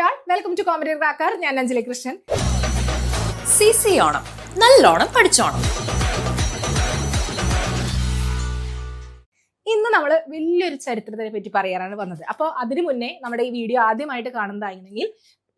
Hi all, welcome to comedy cracker. ഞാൻ Anjali Krishnan. CC Onam, നല്ലോണം പഠിച്ചോണം. ഇന്ന് നമ്മൾ വലിയൊരു ചരിത്രത്തെ പറ്റി പറയാനാണ് വന്നത്. അപ്പോൾ അതിനു മുന്നേ നമ്മുടെ ഈ വീഡിയോ ആദ്യമായിട്ട് കാണുന്നതായിരുന്നെങ്കിൽ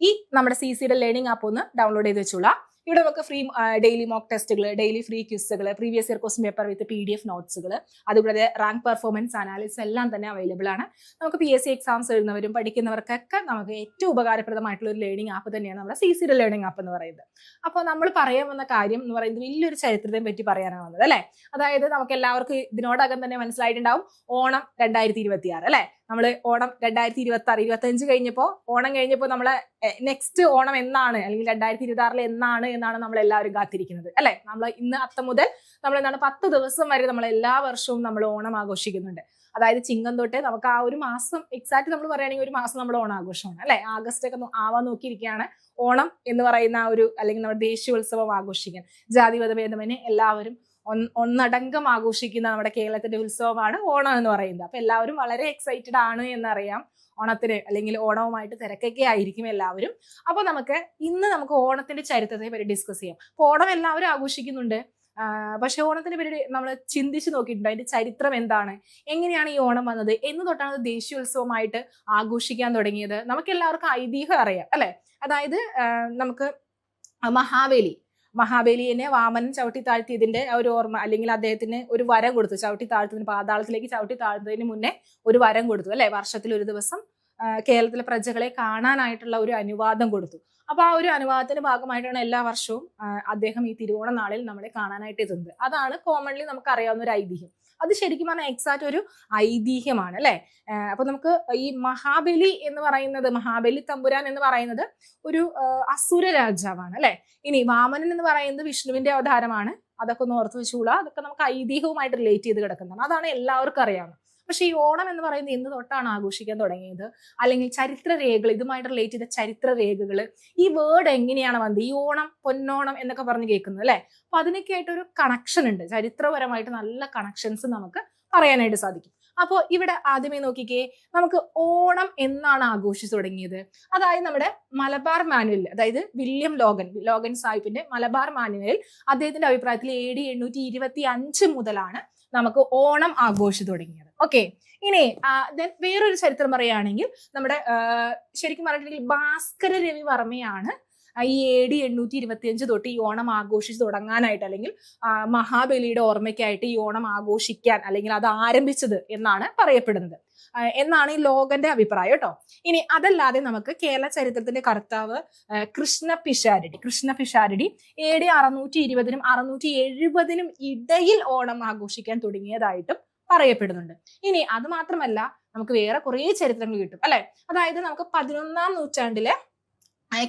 ഈ നമ്മുടെ CCയുടെ ലേണിംഗ് ആപ്പ് ഒന്ന് ഡൗൺലോഡ് ചെയ്ത് വെച്ചോളാം. ഇവിടെ നമുക്ക് ഫ്രീ ഡെയിലി മോക്ക് ടെസ്റ്റുകൾ, ഡെയിലി ഫ്രീ ക്വിസുകൾ, പ്രീവിയസ് ഇയർ ക്വസ്റ്റ്യൻ പേപ്പർ വിത്ത് PDF നോട്ട്സുകൾ, അതുകൂടാതെ റാങ്ക് പെർഫോമൻസ് അനാലിസിസ് എല്ലാം തന്നെ അവൈലബിൾ ആണ്. നമുക്ക് PSC എക്സാംസ് എഴുതുന്നവരും പഠിക്കുന്നവർക്കൊക്കെ നമുക്ക് ഏറ്റവും ഉപകാരപ്രദമായിട്ടുള്ള ഒരു ലേണിംഗ് ആപ്പ് തന്നെയാണ് നമ്മുടെ CCയുടെ ലേണിംഗ് ആപ്പ് എന്ന് പറയുന്നത്. അപ്പോൾ നമ്മൾ പറയാൻ വന്ന കാര്യം എന്ന് പറയുന്നത് വലിയൊരു ചരിത്രത്തെ പറ്റി പറയാനാണ് വന്നത് അല്ലേ. അതായത് നമുക്ക് എല്ലാവർക്കും ഇതിനോടകം തന്നെ മനസ്സിലായിട്ടുണ്ടാവും, ഓണം 2026 അല്ലേ. നമ്മൾ ഓണം 2026 25 കഴിഞ്ഞപ്പോൾ ഓണം കഴിഞ്ഞപ്പോൾ നമ്മളെ നെക്സ്റ്റ് ഓണം എന്നാണ്, അല്ലെങ്കിൽ 2026 എന്നാണ് നമ്മൾ എല്ലാവരും കാത്തിരിക്കുന്നത് അല്ലെ. നമ്മൾ ഇന്ന് അത്തം മുതൽ നമ്മൾ എന്താണ് 10 ദിവസം വരെ നമ്മൾ എല്ലാ വർഷവും നമ്മൾ ഓണം ആഘോഷിക്കുന്നുണ്ട്. അതായത് ചിങ്ങം തൊട്ട് നമുക്ക് ആ ഒരു മാസം എക്സാക്ട് നമ്മൾ പറയുകയാണെങ്കിൽ ഒരു മാസം നമ്മൾ ഓണം ആഘോഷമാണ് അല്ലെ. ആഗസ്റ്റ് ഒക്കെ ആവാൻ നോക്കിയിരിക്കുകയാണ് ഓണം എന്ന് പറയുന്ന ആ ഒരു, അല്ലെങ്കിൽ നമ്മുടെ ദേശീയോത്സവം ആഘോഷിക്കാൻ ജാതിമത ഭേദമന്യേ എല്ലാവരും ഒന്നടങ്കം ആഘോഷിക്കുന്ന നമ്മുടെ കേരളത്തിന്റെ ഉത്സവമാണ് ഓണം എന്ന് പറയുന്നത്. അപ്പൊ എല്ലാവരും വളരെ എക്സൈറ്റഡ് ആണ് എന്നറിയാം ഓണത്തിന്, അല്ലെങ്കിൽ ഓണവുമായിട്ട് തിരക്കൊക്കെ ആയിരിക്കും എല്ലാവരും. അപ്പൊ നമുക്ക് ഓണത്തിന്റെ ചരിത്രത്തെ പറ്റി ഡിസ്കസ് ചെയ്യാം. അപ്പൊ ഓണം എല്ലാവരും ആഘോഷിക്കുന്നുണ്ട്, പക്ഷെ ഓണത്തിനെ പറ്റി നമ്മൾ ചിന്തിച്ച് നോക്കിയിട്ടുണ്ട്, അതിന്റെ ചരിത്രം എന്താണ്, എങ്ങനെയാണ് ഈ ഓണം വന്നത്, എന്ന് തൊട്ടാണ് ദേശീയോത്സവമായിട്ട് ആഘോഷിക്കാൻ തുടങ്ങിയത്. നമുക്ക് എല്ലാവർക്കും ഐതിഹ്യം അറിയാം അല്ലെ. അതായത് നമുക്ക് മഹാബലിയെ വാമനൻ ചവിട്ടി താഴ്ത്തിയതിന്റെ ഒരു ഓർമ്മ, അല്ലെങ്കിൽ അദ്ദേഹത്തിന് ഒരു വരം കൊടുത്തു, ചവിട്ടി താഴ്ത്തുന്നതിന്, പാതാളത്തിലേക്ക് ചവിട്ടി താഴ്ത്തുന്നതിന് മുന്നേ ഒരു വരം കൊടുത്തു അല്ലെ. വർഷത്തിൽ ഒരു ദിവസം കേരളത്തിലെ പ്രജകളെ കാണാനായിട്ടുള്ള ഒരു അനുവാദം കൊടുത്തു. അപ്പൊ ആ ഒരു അനുവാദത്തിന്റെ ഭാഗമായിട്ടാണ് എല്ലാ വർഷവും അദ്ദേഹം ഈ തിരുവോണ നാളിൽ നമ്മളെ കാണാനായിട്ട് എത്തുന്നത്. അതാണ് കോമൺലി നമുക്ക് അറിയാവുന്ന ഒരു ഐതിഹ്യം. അത് ശരിക്കും പറഞ്ഞാൽ എക്സാക്ട് ഒരു ഐതിഹ്യമാണ് അല്ലെ. അപ്പൊ നമുക്ക് ഈ മഹാബലി തമ്പുരാൻ എന്ന് പറയുന്നത് ഒരു അസുര രാജാവാണ് അല്ലെ. ഇനി വാമനൻ എന്ന് പറയുന്നത് വിഷ്ണുവിന്റെ അവതാരമാണ്. അതൊക്കെ ഒന്ന് ഓർത്ത് വെച്ചുകൂടാ, അതൊക്കെ നമുക്ക് ഐതിഹ്യവുമായിട്ട് റിലേറ്റ് ചെയ്ത് കിടക്കുന്നതാണ്. അതാണ് എല്ലാവർക്കും അറിയാവുന്നത്. പക്ഷെ ഈ ഓണം എന്ന് പറയുന്നത് എന്ന് തൊട്ടാണ് ആഘോഷിക്കാൻ തുടങ്ങിയത്, അല്ലെങ്കിൽ ചരിത്ര രേഖകൾ, ഇതുമായിട്ട് റിലേറ്റ് ചെയ്ത ചരിത്ര രേഖകൾ, ഈ വേർഡ് എങ്ങനെയാണ് വന്നത്, ഈ ഓണം പൊന്നോണം എന്നൊക്കെ പറഞ്ഞ് കേൾക്കുന്നത് അല്ലെ. അപ്പൊ അതിനൊക്കെ ആയിട്ടൊരു കണക്ഷൻ ഉണ്ട്, ചരിത്രപരമായിട്ട് നല്ല കണക്ഷൻസ് നമുക്ക് പറയാനായിട്ട് സാധിക്കും. അപ്പോൾ ഇവിടെ ആദ്യമേ നോക്കിക്കേ, നമുക്ക് ഓണം എന്നാണ് ആഘോഷിച്ചു തുടങ്ങിയത്. അതായത് നമ്മുടെ മലബാർ മാനുവൽ, അതായത് വില്യം ലോഗൻ സാഹിബിന്റെ മലബാർ മാനുവലിൽ അദ്ദേഹത്തിന്റെ അഭിപ്രായത്തിൽ AD 825 മുതലാണ് നമുക്ക് ഓണം ആഘോഷിച്ചു തുടങ്ങിയത്. ഓക്കെ, ഇനി വേറൊരു ചരിത്രം പറയുകയാണെങ്കിൽ നമ്മുടെ ശരിക്കും പറഞ്ഞിട്ടുണ്ടെങ്കിൽ ഭാസ്കര രവിവർമ്മയാണ് ഈ AD 825 തൊട്ട് ഈ ഓണം ആഘോഷിച്ച് തുടങ്ങാനായിട്ട്, അല്ലെങ്കിൽ മഹാബലിയുടെ ഓർമ്മയ്ക്കായിട്ട് ഈ ഓണം ആഘോഷിക്കാൻ, അല്ലെങ്കിൽ അത് ആരംഭിച്ചത് എന്നാണ് പറയപ്പെടുന്നത്, എന്നാണ് ഈ ലോകന്റെ അഭിപ്രായം കേട്ടോ. ഇനി അതല്ലാതെ നമുക്ക് കേരള ചരിത്രത്തിന്റെ കർത്താവ് കൃഷ്ണ പിഷാരടി AD 620 670 ഇടയിൽ ഓണം ആഘോഷിക്കാൻ തുടങ്ങിയതായിട്ടും പറയപ്പെടുന്നുണ്ട്. ഇനി അത് മാത്രമല്ല, നമുക്ക് വേറെ കുറെ ചരിത്രങ്ങൾ കിട്ടും അല്ലെ. അതായത് നമുക്ക് 11ാം നൂറ്റാണ്ടിലെ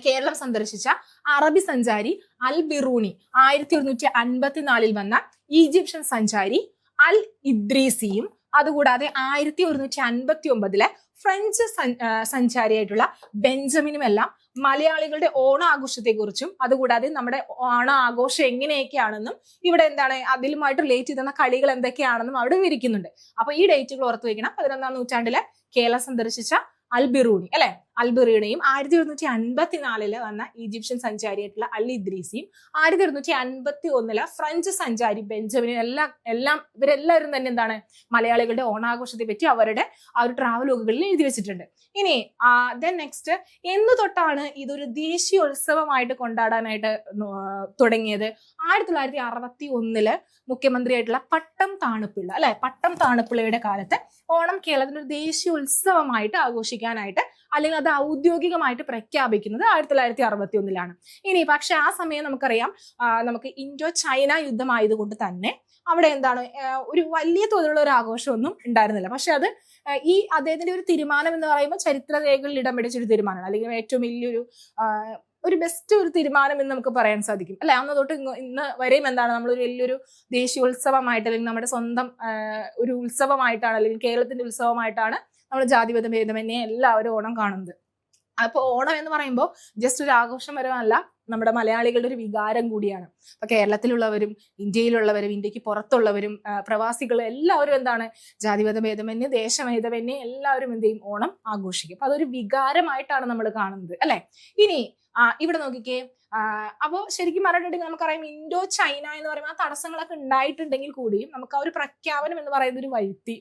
കേരളം സന്ദർശിച്ച അറബി സഞ്ചാരി അൽ ബിറൂണി, 1154 വന്ന ഈജിപ്ഷ്യൻ സഞ്ചാരി അൽ ഇദ്രീസിയും, അതുകൂടാതെ 1159 ഫ്രഞ്ച് സഞ്ചാരിയായിട്ടുള്ള ബെഞ്ചമിനും എല്ലാം മലയാളികളുടെ ഓണാഘോഷത്തെക്കുറിച്ചും, അതുകൂടാതെ നമ്മുടെ ഓണാഘോഷം എങ്ങനെയൊക്കെയാണെന്നും, ഇവിടെ എന്താണ് അതിലുമായിട്ട് റിലേറ്റ് ചെയ്തുന്ന കളികൾ എന്തൊക്കെയാണെന്നും അവിടെ വിവരിക്കുന്നുണ്ട്. അപ്പൊ ഈ ഡേറ്റുകൾ ഓർത്തു വെക്കണം. 11ാം നൂറ്റാണ്ടിലെ കേരളം സന്ദർശിച്ച അൽ ബിറൂണി അല്ലെ, അൽ ബിറൂണിയും 1154 വന്ന ഈജിപ്ഷ്യൻ സഞ്ചാരിയായിട്ടുള്ള അൽ ഇദ്രീസിയും, 1151 ഫ്രഞ്ച് സഞ്ചാരി ബെഞ്ചമിനും ഇവരെല്ലാവരും തന്നെ എന്താണ് മലയാളികളുടെ ഓണാഘോഷത്തെ പറ്റി അവരുടെ ആ ഒരു ട്രാവലോഗുകളിൽ എഴുതി വെച്ചിട്ടുണ്ട്. ഇനി നെക്സ്റ്റ്, എന്ന് തൊട്ടാണ് ഇതൊരു ദേശീയോത്സവമായിട്ട് കൊണ്ടാടാനായിട്ട് തുടങ്ങിയത്? 1961 മുഖ്യമന്ത്രിയായിട്ടുള്ള പട്ടം താണുപിള്ള അല്ലെ, പട്ടം താണുപിള്ളയുടെ കാലത്ത് ഓണം കേരളത്തിന്റെ ഒരു ദേശീയോത്സവമായിട്ട് ആഘോഷിക്കാനായിട്ട്, അല്ലെങ്കിൽ അത് ഔദ്യോഗികമായിട്ട് പ്രഖ്യാപിക്കുന്നത് 1961 ഇനി പക്ഷെ ആ സമയം നമുക്കറിയാം, നമുക്ക് ഇൻഡോ ചൈന യുദ്ധം ആയതുകൊണ്ട് തന്നെ അവിടെ എന്താണ് ഒരു വലിയ തോതിലുള്ള ഒരു ആഘോഷമൊന്നും ഉണ്ടായിരുന്നില്ല. പക്ഷെ അത് ഈ അദ്ദേഹത്തിന്റെ ഒരു തീരുമാനം എന്ന് പറയുമ്പോൾ ചരിത്ര രേഖകളിൽ ഇടം പിടിച്ചൊരു തീരുമാനമാണ്, അല്ലെങ്കിൽ ഏറ്റവും വലിയൊരു ബെസ്റ്റ് ഒരു തീരുമാനം എന്ന് നമുക്ക് പറയാൻ സാധിക്കും അല്ലെ. അന്ന് തൊട്ട് ഇന്ന് വരെയും എന്താണ് നമ്മളൊരു വലിയൊരു ദേശീയോത്സവമായിട്ട്, അല്ലെങ്കിൽ നമ്മുടെ സ്വന്തം ഒരു ഉത്സവമായിട്ടാണ്, അല്ലെങ്കിൽ കേരളത്തിന്റെ ഉത്സവമായിട്ടാണ് നമ്മൾ ജാതിമത ഭേദമന്യേ എല്ലാവരും ഓണം കാണുന്നത്. അപ്പൊ ഓണം എന്ന് പറയുമ്പോൾ ജസ്റ്റ് ഒരു ആഘോഷം വരവല്ല, നമ്മുടെ മലയാളികളുടെ ഒരു വികാരം കൂടിയാണ്. അപ്പൊ കേരളത്തിലുള്ളവരും ഇന്ത്യയിലുള്ളവരും ഇന്ത്യക്ക് പുറത്തുള്ളവരും പ്രവാസികളും എല്ലാവരും എന്താണ് ജാതിമത ഭേദമന്യേ ദേശഭേദമന്യേ എല്ലാവരും എന്ത് ചെയ്യും ഓണം ആഘോഷിക്കും. അപ്പൊ അതൊരു വികാരമായിട്ടാണ് നമ്മൾ കാണുന്നത് അല്ലെ. ഇനി ഇവിടെ നോക്കിക്കേ, അപ്പോൾ ശരിക്കും പറഞ്ഞിട്ടുണ്ടെങ്കിൽ നമുക്കറിയാം ഇൻഡോ ചൈന എന്ന് പറയുമ്പോൾ ആ തടസ്സങ്ങളൊക്കെ ഉണ്ടായിട്ടുണ്ടെങ്കിൽ കൂടിയും നമുക്ക് ആ ഒരു പ്രഖ്യാപനം എന്ന് പറയുന്നത് ഒരു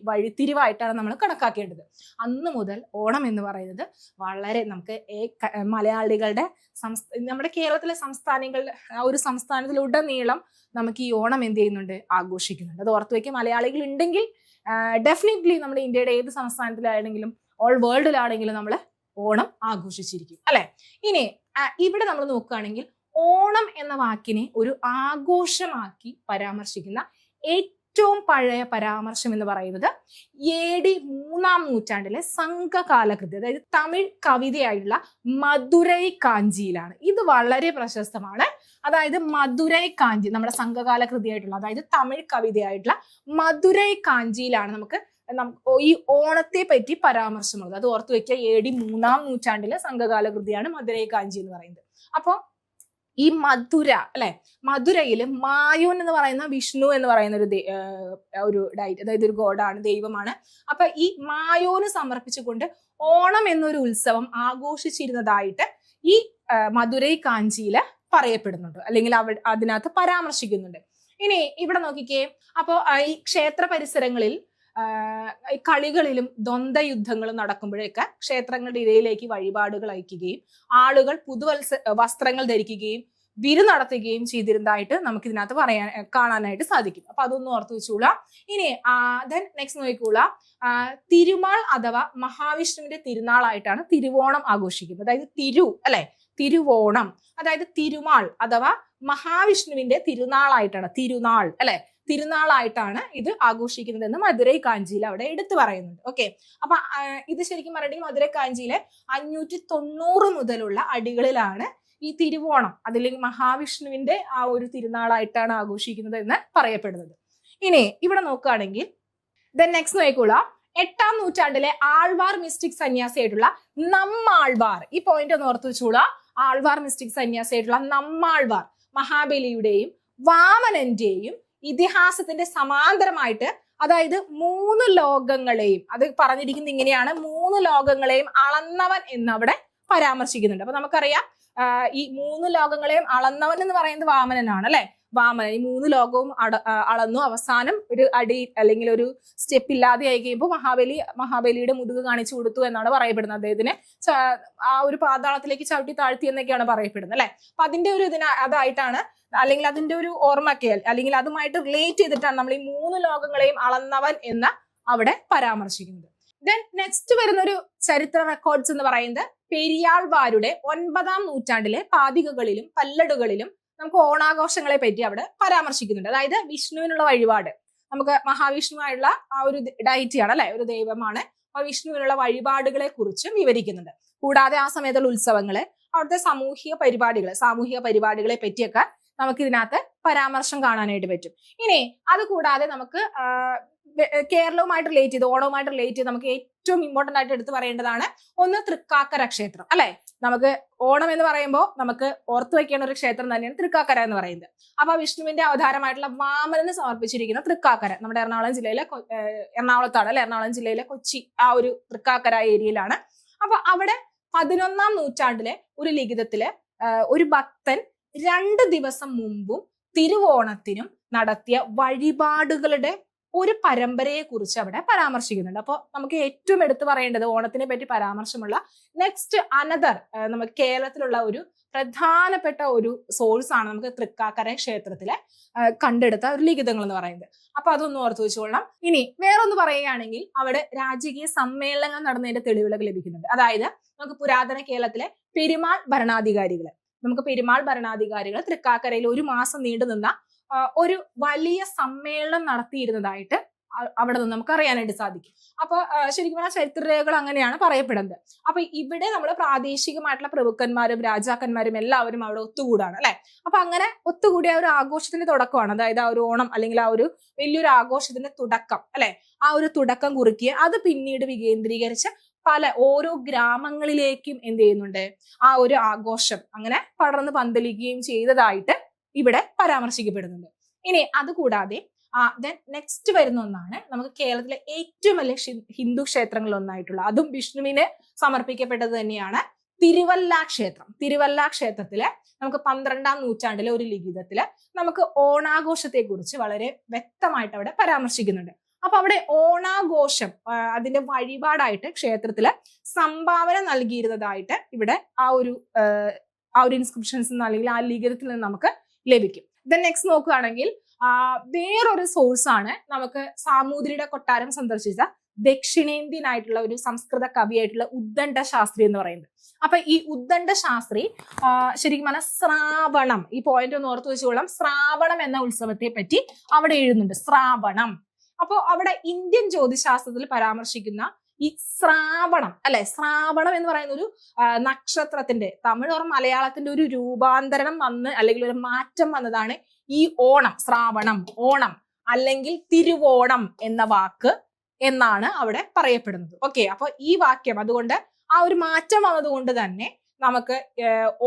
വഴിത്തിരിവായിട്ടാണ് നമ്മൾ കണക്കാക്കേണ്ടത്. അന്ന് മുതൽ ഓണം എന്ന് പറയുന്നത് വളരെ നമുക്ക് മലയാളികളുടെ നമ്മുടെ കേരളത്തിലെ സംസ്ഥാനങ്ങളുടെ ആ ഒരു സംസ്ഥാനത്തിലുടനീളം നമുക്ക് ഈ ഓണം എന്ത് ചെയ്യുന്നുണ്ട് ആഘോഷിക്കുന്നുണ്ട്. അത് ഓർത്തു വയ്ക്കുക. മലയാളികൾ ഉണ്ടെങ്കിൽ ഡെഫിനറ്റ്ലി നമ്മുടെ ഇന്ത്യയുടെ ഏത് സംസ്ഥാനത്തിലാണെങ്കിലും ഓൾ വേൾഡിലാണെങ്കിലും നമ്മൾ ഓണം ആഘോഷിച്ചിരിക്കും അല്ലെ. ഇനി ഇവിടെ നമ്മൾ നോക്കുകയാണെങ്കിൽ ഓണം എന്ന വാക്കിനെ ഒരു ആഘോഷമാക്കി പരാമർശിക്കുന്ന ഏറ്റവും പഴയ പരാമർശം എന്ന് പറയുന്നത് AD 3-ാം നൂറ്റാണ്ടിലെ സംഘകാലകൃതി, അതായത് തമിഴ് കവിതയായിട്ടുള്ള മധുരൈ കാഞ്ചിയിലാണ്. ഇത് വളരെ പ്രശസ്തമാണ്. അതായത് മധുരൈ കാഞ്ചി നമ്മുടെ സംഘകാല കൃതിയായിട്ടുള്ള, അതായത് തമിഴ് കവിതയായിട്ടുള്ള മധുരൈ കാഞ്ചിയിലാണ് നമുക്ക് ഈ ഓണത്തെ പറ്റി പരാമർശമുള്ളത്. അത് ഓർത്തു വെക്കുക. AD 3-ാം നൂറ്റാണ്ടിലെ സംഘകാല കൃതിയാണ് മധുരൈ കാഞ്ചി എന്ന് പറയുന്നത്. അപ്പൊ ഈ മധുര അല്ലെ, മധുരയില് മായോൻ എന്ന് പറയുന്ന വിഷ്ണു എന്ന് പറയുന്ന ഒരു ഡൈറ്റ്, അതായത് ഒരു ഗോഡാണ്, ദൈവമാണ്. അപ്പൊ ഈ മായോന് സമർപ്പിച്ചുകൊണ്ട് ഓണം എന്നൊരു ഉത്സവം ആഘോഷിച്ചിരുന്നതായിട്ട് ഈ മധുരൈ കാഞ്ചിയില് പറയപ്പെടുന്നുണ്ട്, അല്ലെങ്കിൽ അതിനകത്ത് പരാമർശിക്കുന്നുണ്ട്. ഇനി ഇവിടെ നോക്കിക്കേ, അപ്പോ ഈ ക്ഷേത്ര പരിസരങ്ങളിൽ കളികളിലും ദ്വന്ദ്വയുദ്ധങ്ങളും നടക്കുമ്പോഴൊക്കെ ക്ഷേത്രങ്ങളുടെ ഇടയിലേക്ക് വഴിപാടുകൾ അയക്കുകയും ആളുകൾ വസ്ത്രങ്ങൾ ധരിക്കുകയും വിരു നടത്തുകയും ചെയ്തിരുന്നതായിട്ട് നമുക്ക് ഇതിനകത്ത് കാണാനായിട്ട് സാധിക്കും. അപ്പൊ അതൊന്നും ഓർത്തു വെച്ചോളാം. ഇനി നെക്സ്റ്റ് നോക്കിക്കോളാം. തിരുമാൾ അഥവാ മഹാവിഷ്ണുവിന്റെ തിരുനാളായിട്ടാണ് തിരുവോണം ആഘോഷിക്കുന്നത്. അതായത് തിരുവോണം, അതായത് തിരുമാൾ അഥവാ മഹാവിഷ്ണുവിന്റെ തിരുനാളായിട്ടാണ്, തിരുനാളായിട്ടാണ് ഇത് ആഘോഷിക്കുന്നത് എന്ന് മധുരൈ കാഞ്ചിയിൽ അവിടെ എടുത്തു പറയുന്നുണ്ട്. ഓക്കെ, അപ്പൊ ഇത് ശരിക്കും പറഞ്ഞിട്ടുണ്ടെങ്കിൽ മധുരൈ കാഞ്ചിയിലെ 590 മുതലുള്ള അടികളിലാണ് ഈ തിരുവോണം, അതിൽ മഹാവിഷ്ണുവിന്റെ ആ ഒരു തിരുനാളായിട്ടാണ് ആഘോഷിക്കുന്നത് എന്ന് പറയപ്പെടുന്നത്. ഇനി ഇവിടെ നോക്കുകയാണെങ്കിൽ നെക്സ്റ്റ് നോക്കിക്കോളാം. 8-ാം നൂറ്റാണ്ടിലെ ആൾവാർ മിസ്റ്റിക് സന്യാസിയായിട്ടുള്ള നമ്മാൾവാർ, ഈ പോയിന്റ് ഒന്ന് ഓർത്തു വെച്ചോളാം. ആൾവാർ മിസ്റ്റിക് സന്യാസിയായിട്ടുള്ള നമ്മാൾവാർ മഹാബലിയുടെയും വാമനന്റെയും ഇതിഹാസത്തിന്റെ സമാന്തരമായിട്ട്, അതായത് 3 ലോകങ്ങളെയും, അത് പറഞ്ഞിരിക്കുന്നത് ഇങ്ങനെയാണ്, 3 ലോകങ്ങളെയും അളന്നവൻ എന്നവിടെ പരാമർശിക്കുന്നുണ്ട്. അപ്പൊ നമുക്കറിയാം ഈ 3 ലോകങ്ങളെയും അളന്നവൻ എന്ന് പറയുന്നത് വാമനനാണ് അല്ലെ. വാമനൻ ഈ 3 ലോകവും അളന്നു അവസാനം ഒരു അടി അല്ലെങ്കിൽ ഒരു സ്റ്റെപ്പ് ഇല്ലാതെ ആയി കഴിയുമ്പോൾ മഹാബലിയുടെ മുതുക് കാണിച്ചു കൊടുത്തു എന്നാണ് പറയപ്പെടുന്നത്. അദ്ദേഹത്തിന് ആ ഒരു പാതാളത്തിലേക്ക് ചവിട്ടി താഴ്ത്തി എന്നൊക്കെയാണ് പറയപ്പെടുന്നത് അല്ലെ. അപ്പൊ അതിന്റെ ഒരു അതായിട്ടാണ്, അല്ലെങ്കിൽ അതിന്റെ ഒരു ഓർമ്മക്കൽ, അല്ലെങ്കിൽ അതുമായിട്ട് റിലേറ്റ് ചെയ്തിട്ടാണ് നമ്മൾ ഈ 3 ലോകങ്ങളെയും അളന്നവൻ എന്ന അവിടെ പരാമർശിക്കുന്നത്. നെക്സ്റ്റ് വരുന്ന ഒരു ചരിത്ര റെക്കോർഡ്സ് എന്ന് പറയുന്നത് പെരിയാൾവാരുടെ 9-ാം നൂറ്റാണ്ടിലെ പാതികകളിലും പല്ലടുകളിലും നമുക്ക് ഓണാഘോഷങ്ങളെ പറ്റി അവിടെ പരാമർശിക്കുന്നുണ്ട്. അതായത് വിഷ്ണുവിനുള്ള വഴിപാട്, നമുക്ക് മഹാവിഷ്ണുവായുള്ള ആ ഒരു ഡൈറ്റിയാണ് അല്ലെ, ഒരു ദൈവമാണ്. ആ വിഷ്ണുവിനുള്ള വഴിപാടുകളെ കുറിച്ചും വിവരിക്കുന്നുണ്ട്. കൂടാതെ ആ സമയത്തുള്ള ഉത്സവങ്ങള്, അവിടുത്തെ സാമൂഹിക പരിപാടികളെ പറ്റിയൊക്കെ നമുക്ക് ഇതിനകത്ത് പരാമർശം കാണാനായിട്ട് പറ്റും. ഇനി അത് കൂടാതെ നമുക്ക് കേരളവുമായിട്ട് റിലേറ്റ് ചെയ്ത്, ഓണവുമായിട്ട് റിലേറ്റ് ചെയ്ത് നമുക്ക് ഏറ്റവും ഇമ്പോർട്ടന്റ് ആയിട്ട് എടുത്തു പറയേണ്ടതാണ് ഒന്ന് തൃക്കാക്കര ക്ഷേത്രം അല്ലെ. നമുക്ക് ഓണം എന്ന് പറയുമ്പോൾ നമുക്ക് ഓർത്തു വയ്ക്കേണ്ട ഒരു ക്ഷേത്രം തന്നെയാണ് തൃക്കാക്കര എന്ന് പറയുന്നത്. അപ്പൊ വിഷ്ണുവിന്റെ അവതാരമായിട്ടുള്ള വാമനന് സമർപ്പിച്ചിരിക്കുന്ന തൃക്കാക്കര നമ്മുടെ എറണാകുളത്താണ് അല്ലെ. എറണാകുളം ജില്ലയിലെ കൊച്ചി ആ ഒരു തൃക്കാക്കര ഏരിയയിലാണ്. അപ്പൊ അവിടെ 11-ാം നൂറ്റാണ്ടിലെ ഒരു ലിഖിതത്തില് ഒരു ഭക്തൻ 2 ദിവസം മുമ്പും തിരുവോണത്തിനും നടത്തിയ വഴിപാടുകളുടെ ഒരു പരമ്പരയെ കുറിച്ച് അവിടെ പരാമർശിക്കുന്നുണ്ട്. അപ്പോൾ നമുക്ക് ഏറ്റവും എടുത്തു പറയേണ്ടത് ഓണത്തിനെ പറ്റി പരാമർശമുള്ള നെക്സ്റ്റ് നമുക്ക് കേരളത്തിലുള്ള ഒരു പ്രധാനപ്പെട്ട ഒരു സോഴ്സ് ആണ് നമുക്ക് തൃക്കാക്കര ക്ഷേത്രത്തിലെ കണ്ടെടുത്ത ഒരു ലിഖിതങ്ങൾ എന്ന് പറയുന്നത്. അപ്പൊ അതൊന്ന് ഓർത്തു വെച്ചോളാം. ഇനി വേറൊന്ന് പറയുകയാണെങ്കിൽ അവിടെ രാജകീയ സമ്മേളനങ്ങൾ നടന്നതിന്റെ തെളിവുകൾ ലഭിക്കുന്നുണ്ട്. അതായത് നമുക്ക് പുരാതന കേരളത്തിലെ പെരുമാൾ ഭരണാധികാരികൾ തൃക്കാക്കരയിൽ 1 മാസം നീണ്ടു നിന്ന ഒരു വലിയ സമ്മേളനം നടത്തിയിരുന്നതായിട്ട് അവിടെ നിന്ന് നമുക്ക് അറിയാനായിട്ട് സാധിക്കും. അപ്പൊ ശരിക്കും പറഞ്ഞാൽ ചരിത്രരേഖകൾ അങ്ങനെയാണ് പറയപ്പെടുന്നത്. അപ്പൊ ഇവിടെ നമ്മൾ പ്രാദേശികമായിട്ടുള്ള പ്രഭുക്കന്മാരും രാജാക്കന്മാരും എല്ലാവരും അവിടെ ഒത്തുകൂടാണ് അല്ലെ. അപ്പൊ അങ്ങനെ ഒത്തുകൂടിയ ഒരു ആഘോഷത്തിന്റെ തുടക്കമാണ്, അതായത് ആ ഒരു ഓണം അല്ലെങ്കിൽ ആ ഒരു വലിയൊരു ആഘോഷത്തിന്റെ തുടക്കം അല്ലെ. ആ ഒരു തുടക്കം കുറിക്കുക, അത് പിന്നീട് വികേന്ദ്രീകരിച്ച് ഓരോ ഗ്രാമങ്ങളിലേക്കും എന്ത് ചെയ്യുന്നുണ്ട്, ആ ഒരു ആഘോഷം അങ്ങനെ പടർന്ന് പന്തലിക്കുകയും ചെയ്തതായിട്ട് ഇവിടെ പരാമർശിക്കപ്പെടുന്നുണ്ട്. ഇനി അതുകൂടാതെ നെക്സ്റ്റ് വരുന്ന ഒന്നാണ് നമുക്ക് കേരളത്തിലെ ഏറ്റവും വലിയ ഹിന്ദു ക്ഷേത്രങ്ങളിൽ ഒന്നായിട്ടുള്ള, അതും വിഷ്ണുവിന് സമർപ്പിക്കപ്പെട്ടത് തന്നെയാണ്, തിരുവല്ല ക്ഷേത്രം. തിരുവല്ല ക്ഷേത്രത്തില് നമുക്ക് 12-ാം നൂറ്റാണ്ടിലെ ഒരു ലിഖിതത്തില് നമുക്ക് ഓണാഘോഷത്തെ കുറിച്ച് വളരെ വ്യക്തമായിട്ട് അവിടെ പരാമർശിക്കുന്നുണ്ട്. അപ്പൊ അവിടെ ഓണാഘോഷം അതിന്റെ വഴിപാടായിട്ട് ക്ഷേത്രത്തില് സംഭാവന നൽകിയിരുന്നതായിട്ട് ഇവിടെ ആ ഒരു ഇൻസ്ക്രിപ്ഷൻസ് അല്ലെങ്കിൽ ആ ലിഖിതത്തിൽ നിന്ന് നമുക്ക് ലഭിക്കും. നെക്സ്റ്റ് നോക്കുകയാണെങ്കിൽ വേറൊരു സോഴ്സ് ആണ് നമുക്ക് സാമൂതിരിയുടെ കൊട്ടാരം സന്ദർശിച്ച ദക്ഷിണേന്ത്യൻ ആയിട്ടുള്ള ഒരു സംസ്കൃത കവിയായിട്ടുള്ള ഉദ്ദണ്ഡ ശാസ്ത്രി എന്ന് പറയുന്നത്. അപ്പൊ ഈ ഉദ്ദണ്ഡ ശാസ്ത്രി ശരിക്കും പറഞ്ഞാൽ ശ്രാവണം, ഈ പോയിന്റ് ഒന്ന് ഓർത്ത് വെച്ചുകൊള്ളാം, ശ്രാവണം എന്ന ഉത്സവത്തെ പറ്റി അവിടെ എഴുതുന്നുണ്ട്. ശ്രാവണം. അപ്പോ അവിടെ ഇന്ത്യൻ ജ്യോതിശാസ്ത്രത്തിൽ പരാമർശിക്കുന്ന ഈ ശ്രാവണം അല്ലെ, ശ്രാവണം എന്ന് പറയുന്ന ഒരു നക്ഷത്രത്തിന്റെ, തമിഴ് ഓർ മലയാളത്തിന്റെ ഒരു രൂപാന്തരണം വന്ന് അല്ലെങ്കിൽ ഒരു മാറ്റം വന്നതാണ് ഈ ഓണം, ശ്രാവണം, ഓണം അല്ലെങ്കിൽ തിരുവോണം എന്ന വാക്ക് എന്നാണ് അവിടെ പറയപ്പെടുന്നത്. ഓക്കെ, അപ്പൊ ഈ വാക്യം അതുകൊണ്ട് ആ ഒരു മാറ്റം വന്നതുകൊണ്ട് തന്നെ നമുക്ക്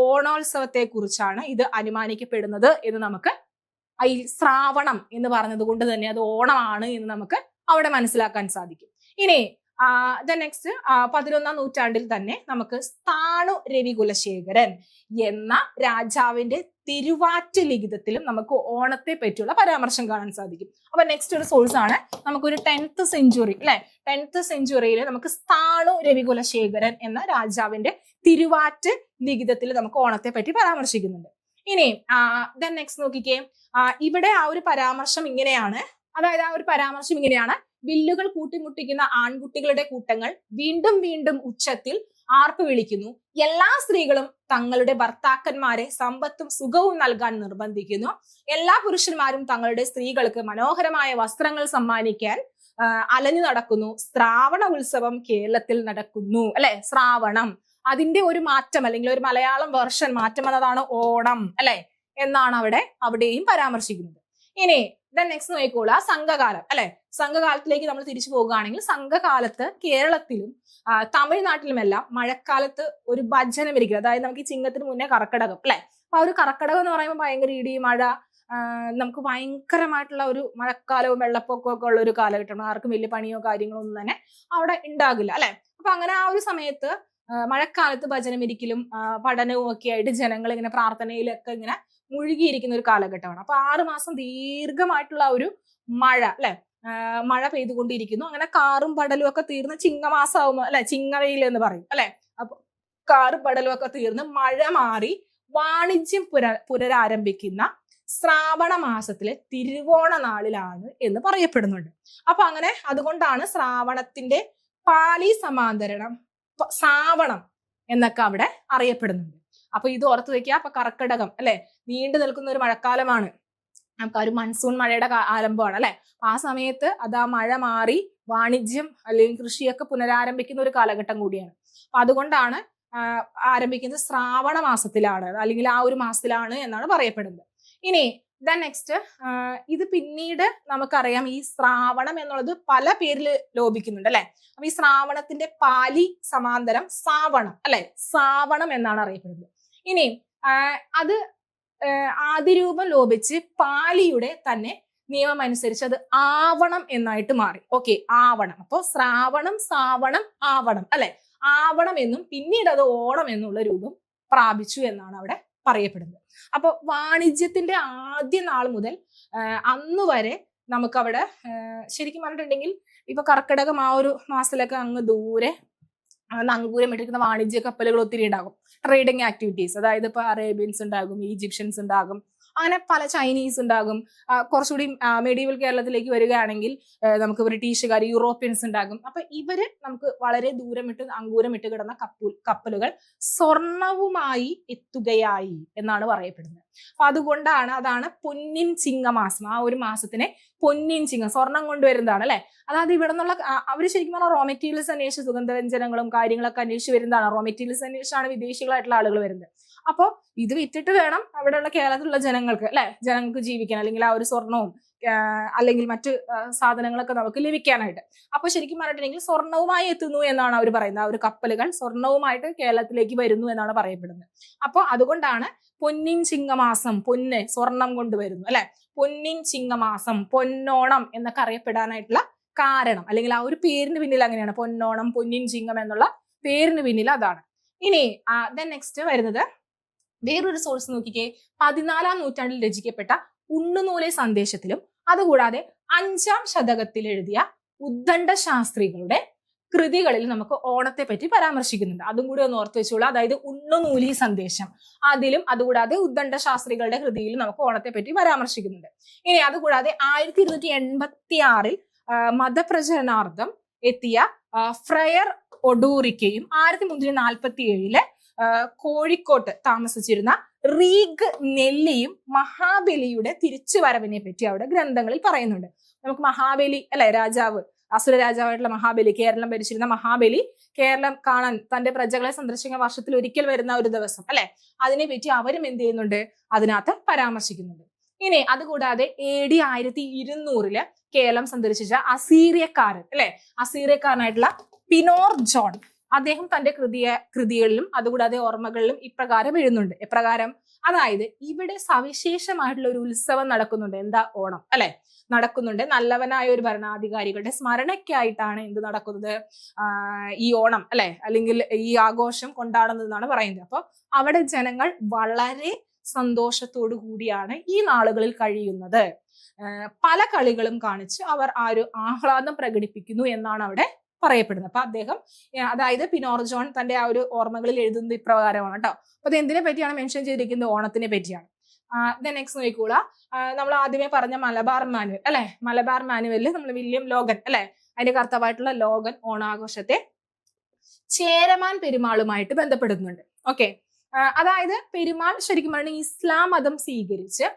ഓണോത്സവത്തെ കുറിച്ചാണ് ഇത് അനുമാനിക്കപ്പെടുന്നത് എന്ന് നമുക്ക് ഈ ശ്രാവണം എന്ന് പറഞ്ഞത് കൊണ്ട് തന്നെ അത് ഓണമാണ് എന്ന് നമുക്ക് അവിടെ മനസ്സിലാക്കാൻ സാധിക്കും. ഇനി നെക്സ്റ്റ് 11-ാം നൂറ്റാണ്ടിൽ തന്നെ നമുക്ക് സ്ഥാണു രവി കുലശേഖരൻ എന്ന രാജാവിന്റെ തിരുവാറ്റ് ലിഖിതത്തിലും നമുക്ക് ഓണത്തെ പറ്റിയുള്ള പരാമർശം കാണാൻ സാധിക്കും. അപ്പൊ നെക്സ്റ്റ് ഒരു സോഴ്സ് ആണ് നമുക്കൊരു 10th സെഞ്ചുറി അല്ലെ, 10th സെഞ്ചുറിയിൽ നമുക്ക് സ്ഥാണു രവി കുലശേഖരൻ എന്ന രാജാവിന്റെ തിരുവാറ്റ് ലിഖിതത്തിൽ നമുക്ക് ഓണത്തെ പറ്റി പരാമർശിക്കുന്നുണ്ട്. ഇനി നെക്സ്റ്റ് നോക്കിക്കേ, ഇവിടെ ആ ഒരു പരാമർശം ഇങ്ങനെയാണ്, വില്ലുകൾ കൂട്ടിമുട്ടിക്കുന്ന ആൺകുട്ടികളുടെ കൂട്ടങ്ങൾ വീണ്ടും വീണ്ടും ഉച്ചത്തിൽ ആർപ്പ് വിളിക്കുന്നു. എല്ലാ സ്ത്രീകളും തങ്ങളുടെ ഭർത്താക്കന്മാരെ സമ്പത്തും സുഖവും നൽകാൻ നിർബന്ധിക്കുന്നു. എല്ലാ പുരുഷന്മാരും തങ്ങളുടെ സ്ത്രീകൾക്ക് മനോഹരമായ വസ്ത്രങ്ങൾ സമ്മാനിക്കാൻ അലഞ്ഞു നടക്കുന്നു. ശ്രാവണ ഉത്സവം കേരളത്തിൽ നടക്കുന്നു അല്ലെ. ശ്രാവണം അതിന്റെ ഒരു മാറ്റം അല്ലെങ്കിൽ ഒരു മലയാളം വേർഷൻ മാറ്റം വന്നതാണ് ഓണം അല്ലെ എന്നാണ് അവിടെയും പരാമർശിക്കുന്നത്. ഇനി നെക്സ്റ്റ് നോക്കിക്കോളാം, സംഘകാലം അല്ലെ. സംഘകാലത്തിലേക്ക് നമ്മൾ തിരിച്ചു പോകുകയാണെങ്കിൽ സംഘകാലത്ത് കേരളത്തിലും തമിഴ്നാട്ടിലുമെല്ലാം മഴക്കാലത്ത് ഒരു ഭജനം ഇരിക്കുക, അതായത് നമുക്ക് ഈ ചിങ്ങത്തിന് മുന്നേ കർക്കിടകം അല്ലെ. അപ്പൊ ആ ഒരു കർക്കിടകം എന്ന് പറയുമ്പോൾ ഭയങ്കര ഇടി മഴ, നമുക്ക് ഭയങ്കരമായിട്ടുള്ള ഒരു മഴക്കാലവും വെള്ളപ്പൊക്കവും ഒക്കെ ഉള്ള ഒരു കാലഘട്ടമാണ്. ആർക്കും വലിയ പണിയോ കാര്യങ്ങളോ ഒന്നും തന്നെ അവിടെ ഉണ്ടാകില്ല അല്ലെ. അപ്പൊ അങ്ങനെ ആ ഒരു സമയത്ത് മഴക്കാലത്ത് ഭജനം ഇരിക്കലും പഠനവും ഒക്കെ ആയിട്ട് ജനങ്ങൾ ഇങ്ങനെ പ്രാർത്ഥനയിലൊക്കെ ഇങ്ങനെ മുഴുകിയിരിക്കുന്ന ഒരു കാലഘട്ടമാണ്. അപ്പൊ 6 മാസം ദീർഘമായിട്ടുള്ള ഒരു മഴ അല്ലെ, മഴ പെയ്തുകൊണ്ടിരിക്കുന്നു. അങ്ങനെ കാറും പടലും ഒക്കെ തീർന്ന് ചിങ്ങമാസമാകുമ്പോ അല്ലെ, ചിങ്ങവെയിൽ എന്ന് പറയും അല്ലെ. അപ്പൊ കാറും പടലും ഒക്കെ തീർന്ന് മഴ മാറി വാണിജ്യം പുനരാരംഭിക്കുന്ന ശ്രാവണ മാസത്തിലെ തിരുവോണ നാളിലാണ് എന്ന് പറയപ്പെടുന്നുണ്ട്. അപ്പൊ അങ്ങനെ അതുകൊണ്ടാണ് ശ്രാവണത്തിന്റെ പാലി സമാന്തരണം ശ്രാവണം എന്നൊക്കെ അവിടെ അറിയപ്പെടുന്നുണ്ട്. അപ്പൊ ഇത് ഓർത്ത് വെക്കുക. അപ്പൊ കർക്കിടകം അല്ലെ, നീണ്ടു നിൽക്കുന്ന ഒരു മഴക്കാലമാണ്, നമുക്ക് ആ ഒരു മൺസൂൺ മഴയുടെ ആരംഭമാണ് അല്ലെ. ആ സമയത്ത് അത് ആ മഴ മാറി വാണിജ്യം അല്ലെങ്കിൽ കൃഷിയൊക്കെ പുനരാരംഭിക്കുന്ന ഒരു കാലഘട്ടം കൂടിയാണ്. അപ്പൊ അതുകൊണ്ടാണ് ആരംഭിക്കുന്നത് ശ്രാവണ മാസത്തിലാണ് അല്ലെങ്കിൽ ആ ഒരു മാസത്തിലാണ് എന്നാണ് പറയപ്പെടുന്നത്. ഇനി നെക്സ്റ്റ് ഇത് പിന്നീട് നമുക്കറിയാം ഈ ശ്രാവണം എന്നുള്ളത് പല പേരിൽ ലോപിക്കുന്നുണ്ട് അല്ലെ. അപ്പൊ ഈ ശ്രാവണത്തിന്റെ പാലി സമാന്തരം സാവണം അല്ലെ, സാവണം എന്നാണ് അറിയപ്പെടുന്നത്. ഇനി അത് ആദിരൂപം ലോപിച്ച് പാലിയുടെ തന്നെ നിയമം അനുസരിച്ച് അത് ആവണം എന്നായിട്ട് മാറി. ഓക്കെ, ആവണം. അപ്പൊ ശ്രാവണം, സാവണം, ആവണം അല്ലെ. ആവണം എന്നും പിന്നീട് അത് ഓണം എന്നുള്ള രൂപം പ്രാപിച്ചു എന്നാണ് അവിടെ പറയപ്പെടുന്നത്. അപ്പൊ വാണിജ്യത്തിന്റെ ആദ്യ നാൾ മുതൽ അന്ന് വരെ നമുക്കവിടെ ശരിക്കും പറഞ്ഞിട്ടുണ്ടെങ്കിൽ ഇപ്പൊ കർക്കിടകം ആ ഒരു മാസത്തിലൊക്കെ അങ്ങ് ദൂരെ നങ്കൂരം ഇട്ടിരിക്കുന്ന വാണിജ്യ കപ്പലുകൾ ഒത്തിരി ഉണ്ടാകും. ട്രേഡിങ് ആക്ടിവിറ്റീസ്, അതായത് ഇപ്പൊ അറേബ്യൻസ് ഉണ്ടാകും, ഈജിപ്ഷ്യൻസ് ഉണ്ടാകും, അങ്ങനെ പല ചൈനീസ് ഉണ്ടാകും. കുറച്ചുകൂടി മെഡീവൽ കേരളത്തിലേക്ക് വരികയാണെങ്കിൽ നമുക്ക് ബ്രിട്ടീഷുകാർ, യൂറോപ്യൻസ് ഉണ്ടാകും. അപ്പൊ ഇവര് നമുക്ക് വളരെ അങ്കൂരം ഇട്ട് കിടന്ന കപ്പലുകൾ സ്വർണവുമായി എത്തുകയായി എന്നാണ് പറയപ്പെടുന്നത്. അപ്പൊ അതാണ് പൊന്നിൻ ചിങ്ങമാസം. ആ ഒരു മാസത്തിനെ പൊന്നിൻ ചിങ്ങം, സ്വർണം കൊണ്ടുവരുന്നതാണ് അല്ലെ. അതായത് ഇവിടെ നിന്നുള്ള അവര് ശരിക്കും പറഞ്ഞാൽ റോ മെറ്റീരിയൽസ് അന്വേഷിച്ച് സുഗന്ധവ്യഞ്ജനങ്ങളും കാര്യങ്ങളൊക്കെ അന്വേഷിച്ച് വരുന്നതാണ്. റോ മെറ്റീരിയൽസ് അന്വേഷിച്ചാണ് വിദേശികളായിട്ടുള്ള ആളുകൾ വരുന്നത്. അപ്പോൾ ഇത് വിറ്റിട്ട് വേണം അവിടെയുള്ള കേരളത്തിലുള്ള ജനങ്ങൾക്ക് ജീവിക്കാൻ, അല്ലെങ്കിൽ ആ ഒരു സ്വർണവും അല്ലെങ്കിൽ മറ്റ് സാധനങ്ങളൊക്കെ നമുക്ക് ലഭിക്കാനായിട്ട്. അപ്പൊ ശരിക്കും പറഞ്ഞിട്ടുണ്ടെങ്കിൽ സ്വർണവുമായി എത്തുന്നു എന്നാണ് അവർ പറയുന്നത്. ആ ഒരു കപ്പലുകൾ സ്വർണവുമായിട്ട് കേരളത്തിലേക്ക് വരുന്നു എന്നാണ് പറയപ്പെടുന്നത്. അപ്പൊ അതുകൊണ്ടാണ് പൊന്നിൻ ചിങ്ങമാസം, പൊന്ന് സ്വർണം കൊണ്ടുവരുന്നു അല്ലെ, പൊന്നിൻ ചിങ്ങമാസം, പൊന്നോണം എന്നൊക്കെ അറിയപ്പെടാനായിട്ടുള്ള കാരണം, അല്ലെങ്കിൽ ആ ഒരു പേരിന് പിന്നിൽ അങ്ങനെയാണ്. പൊന്നോണം, പൊന്നിൻ ചിങ്ങം എന്നുള്ള പേരിന് പിന്നിൽ അതാണ്. ഇനി നെക്സ്റ്റ് വരുന്നത് വേറൊരു സോഴ്സ് നോക്കിക്കേ. 14-ാം നൂറ്റാണ്ടിൽ രചിക്കപ്പെട്ട ഉണ്ണുനൂലെ സന്ദേശത്തിലും അതുകൂടാതെ 5-ാം ശതകത്തിൽ എഴുതിയ ഉദ്ദണ്ഡ ശാസ്ത്രികളുടെ കൃതികളിൽ നമുക്ക് ഓണത്തെ പറ്റി പരാമർശിക്കുന്നുണ്ട്. അതും കൂടി ഒന്ന് ഓർത്ത് വെച്ചോളൂ. അതായത് ഉണ്ണുനൂലി സന്ദേശം അതിലും അതുകൂടാതെ ഉദ്ദണ്ഡ ശാസ്ത്രികളുടെ കൃതിയിലും നമുക്ക് ഓണത്തെ പറ്റി പരാമർശിക്കുന്നുണ്ട്. ഇനി അതുകൂടാതെ 1286 മതപ്രചരണാർത്ഥം എത്തിയ ഫ്രയർ ഒഡൂറിക്കയും 1347 കോഴിക്കോട്ട് താമസിച്ചിരുന്ന റീഗ് നെല്ലിയും മഹാബലിയുടെ തിരിച്ചുവരവിനെ പറ്റി അവിടെ ഗ്രന്ഥങ്ങളിൽ പറയുന്നുണ്ട്. നമുക്ക് മഹാബലി അല്ലെ, രാജാവ്, അസുര രാജാവായിട്ടുള്ള മഹാബലി, കേരളം ഭരിച്ചിരുന്ന മഹാബലി കേരളം കാണാൻ തന്റെ പ്രജകളെ സന്ദർശിക്കാൻ വർഷത്തിൽ ഒരിക്കൽ വരുന്ന ഒരു ദിവസം അല്ലെ, അതിനെ പറ്റി അവരും എന്ത് ചെയ്യുന്നുണ്ട്, അതിനകത്ത് പരാമർശിക്കുന്നുണ്ട്. ഇനി അതുകൂടാതെ AD 1200 കേരളം സന്ദർശിച്ച അസീറിയക്കാരൻ അല്ലെ, അസീറിയക്കാരനായിട്ടുള്ള പിനോർ ജോൺ, അദ്ദേഹം തന്റെ കൃതികളിലും അതുകൂടാതെ ഓർമ്മകളിലും ഇപ്രകാരം എഴുതുന്നുണ്ട്. എപ്രകാരം? അതായത് ഇവിടെ സവിശേഷമായിട്ടുള്ള ഒരു ഉത്സവം നടക്കുന്നുണ്ട്. എന്താ? ഓണം അല്ലെ നടക്കുന്നുണ്ട്. നല്ലവനായ ഒരു ഭരണാധികാരികളുടെ സ്മരണയ്ക്കായിട്ടാണ് എന്ത് നടക്കുന്നത്, ഈ ഓണം അല്ലെ, അല്ലെങ്കിൽ ഈ ആഘോഷം കൊണ്ടാടുന്നത് എന്നാണ് പറയുന്നത്. അപ്പൊ അവിടെ ജനങ്ങൾ വളരെ സന്തോഷത്തോടു കൂടിയാണ് ഈ നാളുകളിൽ കഴിയുന്നത്. പല കളികളും കാണിച്ച് അവർ ആ ഒരു ആഹ്ലാദം പ്രകടിപ്പിക്കുന്നു എന്നാണ് അവിടെ പറയപ്പെടുന്നത്. അപ്പൊ അദ്ദേഹം, അതായത് പിനോർ ജോൺ തന്റെ ആ ഒരു ഓർമ്മകളിൽ എഴുതുന്നത് ഇപ്രകാരമാണ് കേട്ടോ. അപ്പൊ അത് എന്തിനെ പറ്റിയാണ് മെൻഷൻ ചെയ്തിരിക്കുന്നത്? ഓണത്തിനെ പറ്റിയാണ്. നെക്സ്റ്റ് നോക്കിക്കൂടാ, നമ്മൾ ആദ്യമേ പറഞ്ഞ മലബാർ മാനുവൽ അല്ലെ, മലബാർ മാനുവലിൽ നമ്മൾ വില്യം ലോഗൻ അല്ലെ, അതിന്റെ കർത്താവായിട്ടുള്ള ലോഗൻ ഓണാഘോഷത്തെ ചേരമാൻ പെരുമാളുമായിട്ട് ബന്ധപ്പെടുന്നുണ്ട്. ഓക്കെ, അതായത് പെരുമാൾ ശരിക്കും പറഞ്ഞാൽ ഇസ്ലാം മതം സ്വീകരിച്ച്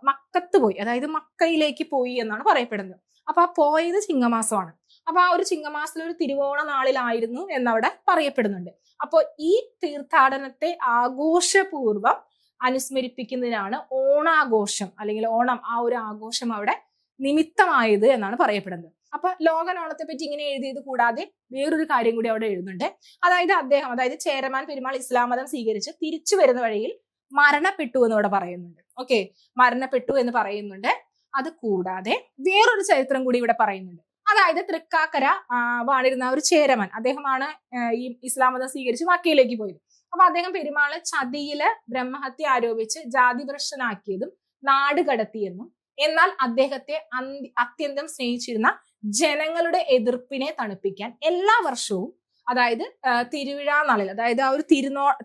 മക്കത്ത് പോയി, അതായത് മക്കയിലേക്ക് പോയി എന്നാണ് പറയപ്പെടുന്നത്. അപ്പൊ ആ പോയത് ചിങ്ങമാസമാണ്. അപ്പൊ ആ ഒരു ചിങ്ങമാസത്തിൽ ഒരു തിരുവോണ നാളിലായിരുന്നു എന്നവിടെ പറയപ്പെടുന്നുണ്ട്. അപ്പോൾ ഈ തീർത്ഥാടനത്തെ ആഘോഷപൂർവം അനുസ്മരിപ്പിക്കുന്നതിനാണ് ഓണാഘോഷം അല്ലെങ്കിൽ ഓണം, ആ ഒരു ആഘോഷം അവിടെ നിമിത്തമായത് എന്നാണ് പറയപ്പെടുന്നത്. അപ്പൊ ലോകൻ ഓണത്തെ പറ്റി ഇങ്ങനെ എഴുതിയത് കൂടാതെ വേറൊരു കാര്യം കൂടി അവിടെ എഴുതുന്നുണ്ട്. അതായത് അദ്ദേഹം, അതായത് ചേരമാൻ പെരുമാൾ ഇസ്ലാം മതം സ്വീകരിച്ച് തിരിച്ചു വരുന്ന വഴിയിൽ മരണപ്പെട്ടു എന്ന് ഇവിടെ പറയുന്നുണ്ട്. ഓക്കെ, മരണപ്പെട്ടു എന്ന് പറയുന്നുണ്ട്. അത് കൂടാതെ വേറൊരു ചരിത്രം കൂടി ഇവിടെ പറയുന്നുണ്ട്. അതായത് തൃക്കാക്കര വാണിരുന്ന ഒരു ചേരമാൻ, അദ്ദേഹമാണ് ഈ ഇസ്ലാം മതം സ്വീകരിച്ച് മക്കയിലേക്ക് പോയത്. അപ്പൊ അദ്ദേഹം പെരുമാളെ ചതിയില് ബ്രഹ്മഹത്യ ആരോപിച്ച് ജാതിഭ്രഷ്ടനാക്കിയതും നാട് കടത്തിയെന്നും, എന്നാൽ അദ്ദേഹത്തെ അത്യന്തം സ്നേഹിച്ചിരുന്ന ജനങ്ങളുടെ എതിർപ്പിനെ തണുപ്പിക്കാൻ എല്ലാ വർഷവും, അതായത് തിരുവിഴ നാളിൽ, അതായത് ആ ഒരു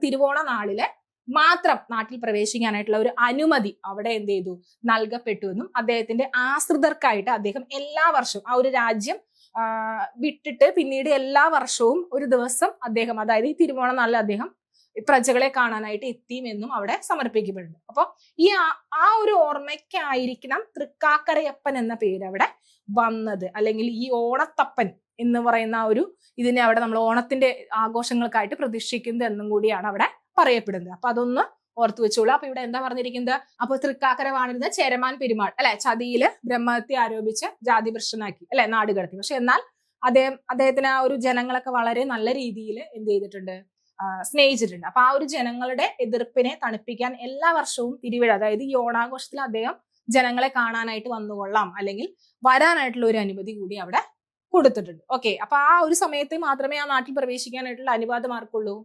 തിരുവോണ നാളില് മാത്രം നാട്ടിൽ പ്രവേശിക്കാനായിട്ടുള്ള ഒരു അനുമതി അവിടെ എന്ത് ചെയ്തു, നൽകപ്പെട്ടു എന്നും, അദ്ദേഹത്തിന്റെ ആശ്രിതർക്കായിട്ട് അദ്ദേഹം എല്ലാ വർഷവും ആ ഒരു രാജ്യം വിട്ടിട്ട് പിന്നീട് എല്ലാ വർഷവും ഒരു ദിവസം അദ്ദേഹം, അതായത് ഈ തിരുവോണ നാളിൽ അദ്ദേഹം പ്രജകളെ കാണാനായിട്ട് എത്തിയുമെന്നും അവിടെ സമർപ്പിക്കപ്പെടുന്നുണ്ട്. അപ്പൊ ഈ ആ ഒരു ഓർമ്മയ്ക്കായിരിക്കണം തൃക്കാക്കരയപ്പൻ എന്ന പേര് അവിടെ വന്നത്, അല്ലെങ്കിൽ ഈ ഓണത്തപ്പൻ എന്ന് പറയുന്ന ഒരു ഇതിനെ അവിടെ നമ്മൾ ഓണത്തിന്റെ ആഘോഷങ്ങൾക്കായിട്ട് പ്രതിഷ്ഠിക്കുന്നത് എന്നും കൂടിയാണ് അവിടെ പറയപ്പെടുന്നത്. അപ്പൊ അതൊന്ന് ഓർത്തു വെച്ചോളൂ. അപ്പൊ ഇവിടെ എന്താ പറഞ്ഞിരിക്കുന്നത്? അപ്പൊ തൃക്കാക്കര വാണിരുന്ന ചേരമാൻ പെരുമാൾ അല്ലെ, ചതിയില് ബ്രഹ്മഹത്യ ആരോപിച്ച് ജാതിഭ്രഷ്ടനാക്കി അല്ലെ, നാട് കടത്തി. പക്ഷെ എന്നാൽ അദ്ദേഹത്തിന് ആ ഒരു ജനങ്ങളൊക്കെ വളരെ നല്ല രീതിയിൽ എന്ത് ചെയ്തിട്ടുണ്ട്, സ്നേഹിച്ചിട്ടുണ്ട്. അപ്പൊ ആ ഒരു ജനങ്ങളുടെ എതിർപ്പിനെ തണുപ്പിക്കാൻ എല്ലാ വർഷവും തിരുവിഴ, അതായത് ഈ ഓണാഘോഷത്തിൽ അദ്ദേഹം ജനങ്ങളെ കാണാനായിട്ട് വന്നുകൊള്ളാം, അല്ലെങ്കിൽ വരാനായിട്ടുള്ള ഒരു അനുമതി കൂടി അവിടെ കൊടുത്തിട്ടുണ്ട്. ഓക്കെ, അപ്പൊ ആ ഒരു സമയത്ത് മാത്രമേ ആ നാട്ടിൽ പ്രവേശിക്കാനായിട്ടുള്ള അനുവാദം ആർക്കുള്ളൂ?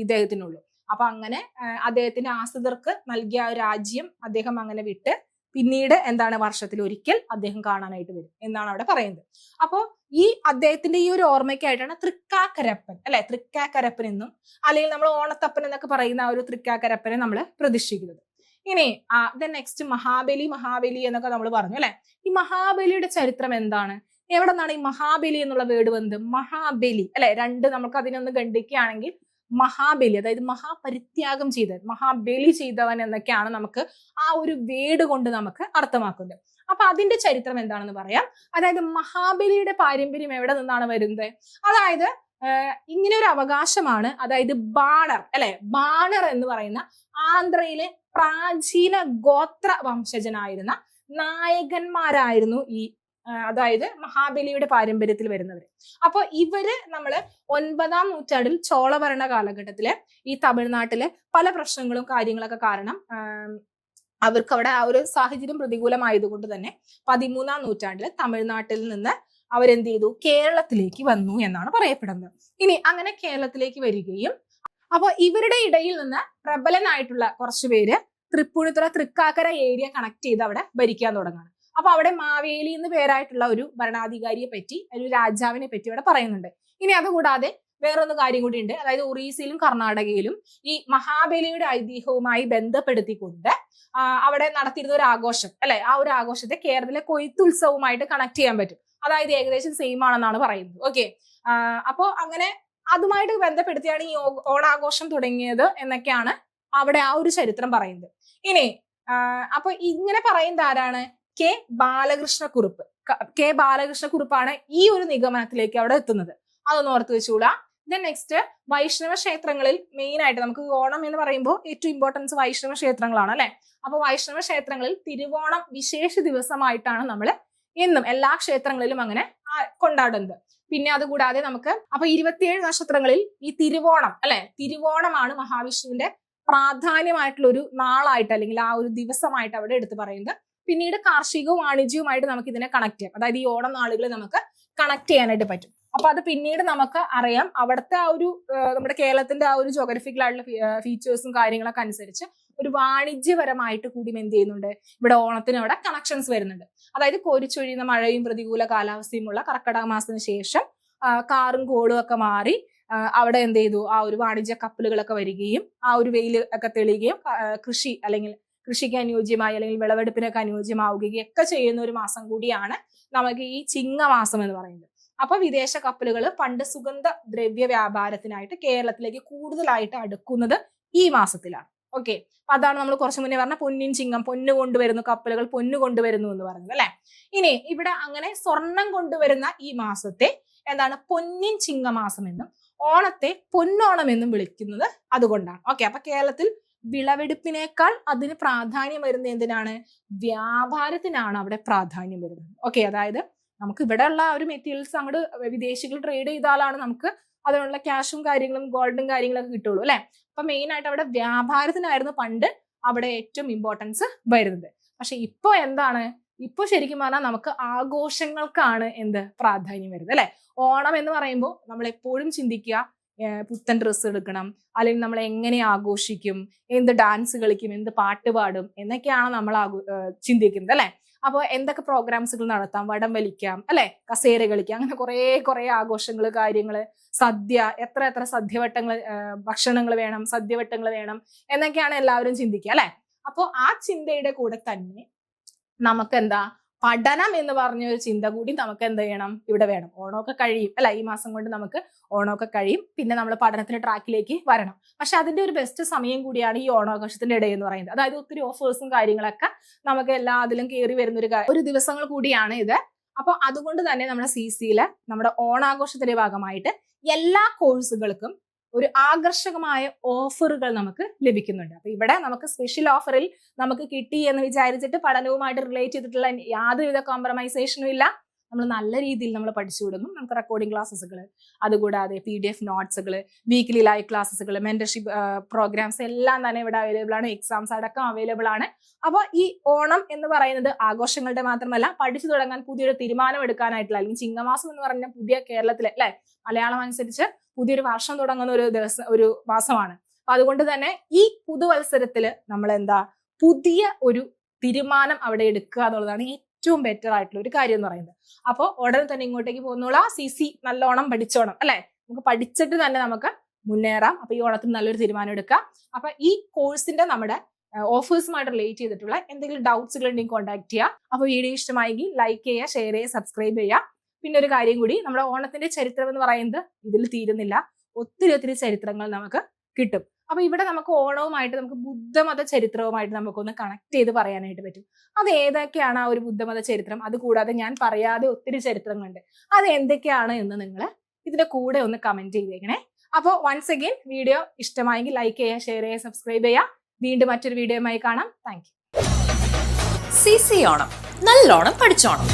ഇദ്ദേഹത്തിനുള്ളൂ. അപ്പൊ അങ്ങനെ അദ്ദേഹത്തിന്റെ ആശ്രിതർക്ക് നൽകിയ രാജ്യം അദ്ദേഹം അങ്ങനെ വിട്ട് പിന്നീട് എന്താണ്, വർഷത്തിൽ ഒരിക്കൽ അദ്ദേഹം കാണാനായിട്ട് വരും എന്നാണ് അവിടെ പറയുന്നത്. അപ്പോ ഈ അദ്ദേഹത്തിന്റെ ഈ ഒരു ഓർമ്മയ്ക്കായിട്ടാണ് തൃക്കാക്കരപ്പൻ അല്ലെ, തൃക്കാക്കരപ്പൻ എന്നും അല്ലെങ്കിൽ നമ്മൾ ഓണത്തപ്പൻ എന്നൊക്കെ പറയുന്ന ആ ഒരു തൃക്കാക്കരപ്പനെ നമ്മൾ പ്രതിഷ്ഠിക്കുന്നത്. ഇനി നെക്സ്റ്റ് മഹാബലി എന്നൊക്കെ നമ്മൾ പറഞ്ഞു അല്ലെ. ഈ മഹാബലിയുടെ ചരിത്രം എന്താണ്? എവിടെ നിന്നാണ് ഈ മഹാബലി എന്നുള്ള വേർഡ് വന്നത്? മഹാബലി അല്ലെ, രണ്ട് നമുക്ക് അതിനൊന്ന് ഖണ്ഡിക്കുകയാണെങ്കിൽ മഹാബലി, അതായത് മഹാപരിത്യാഗം ചെയ്തത്, മഹാബലി ചെയ്തവൻ എന്നൊക്കെയാണ് നമുക്ക് ആ ഒരു വേർഡ് കൊണ്ട് നമുക്ക് അർത്ഥമാക്കുന്നത്. അപ്പൊ അതിന്റെ ചരിത്രം എന്താണെന്ന് പറയാം. അതായത് മഹാബലിയുടെ പാരമ്പര്യം എവിടെ നിന്നാണ് വരുന്നത്? അതായത് ഇങ്ങനെ ഒരു അവകാശമാണ്, അതായത് ബാണർ അല്ലെ, ബാണർ എന്ന് പറയുന്ന ആന്ധ്രയിലെ പ്രാചീന ഗോത്ര വംശജനായിരുന്ന നായകന്മാരായിരുന്നു ഈ അതായത് മഹാബലിയുടെ പാരമ്പര്യത്തിൽ വരുന്നവർ. അപ്പൊ ഇവര് നമ്മള് 9-ാം നൂറ്റാണ്ടിൽ ചോളഭരണ കാലഘട്ടത്തില് ഈ തമിഴ്നാട്ടിലെ പല പ്രശ്നങ്ങളും കാര്യങ്ങളൊക്കെ കാരണം അവർക്ക് അവിടെ ആ ഒരു സാഹചര്യം പ്രതികൂലമായതുകൊണ്ട് തന്നെ 13-ാം നൂറ്റാണ്ടില് തമിഴ്നാട്ടിൽ നിന്ന് അവരെന്ത് ചെയ്തു, കേരളത്തിലേക്ക് വന്നു എന്നാണ് പറയപ്പെടുന്നത്. ഇനി അങ്ങനെ കേരളത്തിലേക്ക് വരികയും അപ്പൊ ഇവരുടെ ഇടയിൽ നിന്ന് പ്രബലനായിട്ടുള്ള കുറച്ചു പേര് തൃപ്പൂണിത്തുറ തൃക്കാക്കര ഏരിയ കണക്ട് ചെയ്ത് അവിടെ ഭരിക്കാൻ തുടങ്ങാണ്. അപ്പൊ അവിടെ മാവേലി എന്ന് പേരായിട്ടുള്ള ഒരു ഭരണാധികാരിയെ പറ്റി, ഒരു രാജാവിനെ പറ്റി അവിടെ പറയുന്നുണ്ട്. ഇനി അതുകൂടാതെ വേറൊന്ന് കാര്യം കൂടി ഉണ്ട്. അതായത് ഒറീസയിലും കർണാടകയിലും ഈ മഹാബലിയുടെ ഐതിഹ്യവുമായി ബന്ധപ്പെടുത്തിക്കൊണ്ട് അവിടെ നടത്തിയിരുന്ന ഒരു ആഘോഷം അല്ലെ, ആ ഒരു ആഘോഷത്തെ കേരളത്തിലെ കൊയ്ത്തുത്സവവുമായിട്ട് കണക്ട് ചെയ്യാൻ പറ്റും. അതായത് ഏകദേശം സെയിം ആണെന്നാണ് പറയുന്നത്. ഓക്കെ, അപ്പോ അങ്ങനെ അതുമായിട്ട് ബന്ധപ്പെടുത്തിയാണ് ഈ ഓണാഘോഷം തുടങ്ങിയത് എന്നൊക്കെയാണ് അവിടെ ആ ഒരു ചരിത്രം പറയുന്നത്. ഇനി അപ്പൊ ഇങ്ങനെ പറയുന്നത് ആരാണ്? കെ ബാലകൃഷ്ണക്കുറുപ്പ്. കെ ബാലകൃഷ്ണക്കുറുപ്പാണ് ഈ ഒരു നിഗമനത്തിലേക്ക് അവിടെ എത്തുന്നത്. അതൊന്ന് ഓർത്ത് വെച്ചൂടാ. ദെൻ നെക്സ്റ്റ്, വൈഷ്ണവ ക്ഷേത്രങ്ങളിൽ മെയിൻ ആയിട്ട് നമുക്ക് ഓണം എന്ന് പറയുമ്പോൾ ഏറ്റവും ഇമ്പോർട്ടൻസ് വൈഷ്ണവ ക്ഷേത്രങ്ങളാണ് അല്ലെ. അപ്പൊ വൈഷ്ണവ ക്ഷേത്രങ്ങളിൽ തിരുവോണം വിശേഷ ദിവസമായിട്ടാണ് നമ്മൾ എന്നും എല്ലാ ക്ഷേത്രങ്ങളിലും അങ്ങനെ കൊണ്ടാടുന്നത്. പിന്നെ അതുകൂടാതെ നമുക്ക് അപ്പൊ 27 നക്ഷത്രങ്ങളിൽ ഈ തിരുവോണം അല്ലെ, തിരുവോണമാണ് മഹാവിഷ്ണുവിന്റെ പ്രാധാന്യമായിട്ടുള്ള ഒരു നാളായിട്ട് അല്ലെങ്കിൽ ആ ഒരു ദിവസമായിട്ട് അവിടെ എടുത്തു പറയുന്നത്. പിന്നീട് കാർഷികവും വാണിജ്യവുമായിട്ട് നമുക്ക് ഇതിനെ കണക്ട് ചെയ്യാം. അതായത് ഈ ഓണം നാളുകളെ നമുക്ക് കണക്ട് ചെയ്യാനായിട്ട് പറ്റും. അപ്പൊ അത് പിന്നീട് നമുക്ക് അറിയാം. അവിടുത്തെ ആ ഒരു നമ്മുടെ കേരളത്തിന്റെ ആ ഒരു ജോഗ്രഫിക്കൽ ആയിട്ടുള്ള ഫീച്ചേഴ്സും കാര്യങ്ങളൊക്കെ അനുസരിച്ച് ഒരു വാണിജ്യപരമായിട്ട് കൂടി എന്ത് ചെയ്യുന്നുണ്ട്, ഇവിടെ ഓണത്തിന് അവിടെ കണക്ഷൻസ് വരുന്നുണ്ട്. അതായത് കോരിച്ചൊഴിയുന്ന മഴയും പ്രതികൂല കാലാവസ്ഥയുമുള്ള കർക്കിടക മാസത്തിന് ശേഷം കാറും കോളും ഒക്കെ മാറി അവിടെ എന്ത് ചെയ്തു, ആ ഒരു വാണിജ്യ കപ്പലുകളൊക്കെ വരികയും ആ ഒരു വെയിൽ ഒക്കെ തെളിയുകയും കൃഷി അല്ലെങ്കിൽ കൃഷിക്ക് അനുയോജ്യമായി അല്ലെങ്കിൽ വിളവെടുപ്പിനൊക്കെ അനുയോജ്യമാവുകയും ഒക്കെ ചെയ്യുന്ന ഒരു മാസം കൂടിയാണ് നമുക്ക് ഈ ചിങ്ങമാസം എന്ന് പറയുന്നത്. അപ്പൊ വിദേശ കപ്പലുകൾ പണ്ട് സുഗന്ധ ദ്രവ്യ വ്യാപാരത്തിനായിട്ട് കേരളത്തിലേക്ക് കൂടുതലായിട്ട് അടുക്കുന്നത് ഈ മാസത്തിലാണ്. ഓക്കെ, അപ്പൊ അതാണ് നമ്മൾ കുറച്ചു മുന്നേ പറഞ്ഞ പൊന്നിൻ ചിങ്ങം, പൊന്നു കൊണ്ടുവരുന്നു, കപ്പലുകൾ പൊന്നു കൊണ്ടുവരുന്നു എന്ന് പറയുന്നത് അല്ലെ. ഇനി ഇവിടെ അങ്ങനെ സ്വർണം കൊണ്ടുവരുന്ന ഈ മാസത്തെ എന്താണ് പൊന്നിൻ ചിങ്ങമാസം എന്നും ഓണത്തെ പൊന്നോണം എന്നും വിളിക്കുന്നത് അതുകൊണ്ടാണ്. ഓക്കെ, അപ്പൊ കേരളത്തിൽ വിളവെടുപ്പിനേക്കാൾ അതിന് പ്രാധാന്യം വരുന്നത് എന്തിനാണ്? വ്യാപാരത്തിനാണ് അവിടെ പ്രാധാന്യം വരുന്നത്. ഓക്കെ, അതായത് നമുക്ക് ഇവിടെ ഉള്ള ഒരു മെറ്റീരിയൽസ് അങ്ങോട്ട് വിദേശികൾ ട്രേഡ് ചെയ്താലാണ് നമുക്ക് അതിനുള്ള ക്യാഷും കാര്യങ്ങളും ഗോൾഡും കാര്യങ്ങളൊക്കെ കിട്ടുള്ളൂ അല്ലെ. അപ്പൊ മെയിൻ ആയിട്ട് അവിടെ വ്യാപാരത്തിനായിരുന്നു പണ്ട് അവിടെ ഏറ്റവും ഇമ്പോർട്ടൻസ് വരുന്നത്. പക്ഷെ ഇപ്പൊ എന്താണ്, ഇപ്പൊ ശരിക്കും പറഞ്ഞാൽ നമുക്ക് ആഘോഷങ്ങൾക്കാണ് പ്രാധാന്യം വരുന്നത് അല്ലെ. ഓണം എന്ന് പറയുമ്പോൾ നമ്മൾ എപ്പോഴും ചിന്തിക്കുക പുത്തൻ ഡ്രസ്സ് എടുക്കണം, അല്ലെങ്കിൽ നമ്മൾ എങ്ങനെ ആഘോഷിക്കും, എന്ത് ഡാൻസ് കളിക്കും, എന്ത് പാട്ട് പാടും എന്നൊക്കെയാണ് നമ്മൾ ചിന്തിക്കുന്നത് അല്ലെ. അപ്പോൾ എന്തൊക്കെ പ്രോഗ്രാംസുകൾ നടത്താം, വടം വലിക്കാം അല്ലെ, കസേര കളിക്കാം, അങ്ങനെ കുറെ ആഘോഷങ്ങൾ, കാര്യങ്ങള്, സദ്യ, എത്ര സദ്യവട്ടങ്ങൾ, ഭക്ഷണങ്ങൾ വേണം, സദ്യവട്ടങ്ങൾ വേണം എന്നൊക്കെയാണ് എല്ലാവരും ചിന്തിക്കുക അല്ലെ. അപ്പോൾ ആ ചിന്തയുടെ കൂടെ തന്നെ നമുക്ക് പഠനം എന്ന് പറഞ്ഞ ഒരു ചിന്ത കൂടി നമുക്ക് എന്ത് ചെയ്യണം, ഇവിടെ വേണം. ഓണമൊക്കെ കഴിയും അല്ലെ, ഈ മാസം കൊണ്ട് നമുക്ക് ഓണമൊക്കെ കഴിയും. പിന്നെ നമ്മൾ പഠനത്തിന്റെ ട്രാക്കിലേക്ക് വരണം. പക്ഷെ അതിന്റെ ഒരു ബെസ്റ്റ് സമയം കൂടിയാണ് ഈ ഓണാഘോഷത്തിന്റെ ഇടയിൽ എന്ന് പറയുന്നത്. അതായത് ഒത്തിരി ഓഫേഴ്സും കാര്യങ്ങളൊക്കെ നമുക്ക് എല്ലാ അതിലും കയറി വരുന്ന ഒരു ദിവസങ്ങൾ കൂടിയാണ് ഇത്. അപ്പൊ അതുകൊണ്ട് തന്നെ നമ്മുടെ CC-യില് നമ്മുടെ ഓണാഘോഷത്തിന്റെ ഭാഗമായിട്ട് എല്ലാ കോഴ്സുകൾക്കും ഒരു ആകർഷകമായ ഓഫറുകൾ നമുക്ക് ലഭിക്കുന്നുണ്ട്. അപ്പൊ ഇവിടെ നമുക്ക് സ്പെഷ്യൽ ഓഫറിൽ നമുക്ക് കിട്ടി എന്ന് വിചാരിച്ചിട്ട് പഠനവുമായിട്ട് റിലേറ്റ് ചെയ്തിട്ടുള്ള യാതൊരുവിധ കോംപ്രമൈസേഷനും ഇല്ല. നമ്മൾ നല്ല രീതിയിൽ നമ്മൾ പഠിച്ചു തുടങ്ങും. നമുക്ക് റെക്കോർഡിംഗ് ക്ലാസ്സുകൾ, അതുകൂടാതെ PDF നോട്ട്സുകൾ, വീക്ക്ലി ലൈവ് ക്ലാസ്സുകൾ, മെന്റർഷിപ്പ് പ്രോഗ്രാംസ് എല്ലാം തന്നെ ഇവിടെ അവൈലബിൾ ആണ്. എക്സാംസ് അടക്കം അവൈലബിൾ ആണ്. അപ്പൊ ഈ ഓണം എന്ന് പറയുന്നത് ആഘോഷങ്ങളുടെ മാത്രമല്ല, പഠിച്ചു തുടങ്ങാൻ പുതിയൊരു തീരുമാനം എടുക്കാനായിട്ടുള്ള, അല്ലെങ്കിൽ ചിങ്ങമാസം എന്ന് പറഞ്ഞ പുതിയ കേരളത്തിലെ അല്ലെ മലയാളം അനുസരിച്ച് പുതിയൊരു വർഷം തുടങ്ങുന്ന ഒരു മാസമാണ്. അപ്പൊ അതുകൊണ്ട് തന്നെ ഈ പുതുവത്സരത്തില് നമ്മൾ പുതിയ ഒരു തീരുമാനം അവിടെ എടുക്കുക എന്നുള്ളതാണ് ഏറ്റവും ബെറ്റർ ആയിട്ടുള്ള ഒരു കാര്യം എന്ന് പറയുന്നത്. അപ്പോൾ ഉടനെ തന്നെ ഇങ്ങോട്ടേക്ക് പോകുന്നോളാം. CC നല്ലോണം പഠിച്ചോണം അല്ലെ. നമുക്ക് പഠിച്ചിട്ട് തന്നെ നമുക്ക് മുന്നേറാം. അപ്പൊ ഈ ഓണത്തിന് നല്ലൊരു തീരുമാനം എടുക്കാം. അപ്പൊ ഈ കോഴ്സിന്റെ നമ്മുടെ ഓഫേഴ്സുമായിട്ട് റിലേറ്റ് ചെയ്തിട്ടുള്ള എന്തെങ്കിലും ഡൗട്ട്സുകൾ ഉണ്ടെങ്കിൽ കോൺടാക്ട് ചെയ്യുക. അപ്പൊ വീഡിയോ ഇഷ്ടമായെങ്കിൽ ലൈക്ക് ചെയ്യുക, ഷെയർ ചെയ്യുക, സബ്സ്ക്രൈബ് ചെയ്യുക. പിന്നെ ഒരു കാര്യം കൂടി, നമ്മുടെ ഓണത്തിന്റെ ചരിത്രം എന്ന് പറയുന്നത് ഇതിൽ തീരുന്നില്ല. ഒത്തിരി ചരിത്രങ്ങൾ നമുക്ക് കിട്ടും. അപ്പൊ ഇവിടെ നമുക്ക് ഓണവുമായിട്ട് നമുക്ക് ബുദ്ധമത ചരിത്രവുമായിട്ട് നമുക്കൊന്ന് കണക്ട് ചെയ്ത് പറയാനായിട്ട് പറ്റും. അത് ഏതൊക്കെയാണ് ആ ഒരു ബുദ്ധമത ചരിത്രം? അത് കൂടാതെ ഞാൻ പറയാതെ ഒത്തിരി ചരിത്രങ്ങളുണ്ട്. അത് എന്തൊക്കെയാണ് എന്ന് നിങ്ങൾ ഇതിന്റെ കൂടെ ഒന്ന് കമന്റ് ചെയ്തേക്കണേ. അപ്പോൾ വൺസ് അഗൈൻ വീഡിയോ ഇഷ്ടമായെങ്കിൽ ലൈക്ക് ചെയ്യുക, ഷെയർ ചെയ്യുക, സബ്സ്ക്രൈബ് ചെയ്യുക. വീണ്ടും മറ്റൊരു വീഡിയോയുമായി കാണാം. Thank you. CC ഓണം നല്ലോണം പഠിച്ചോണം.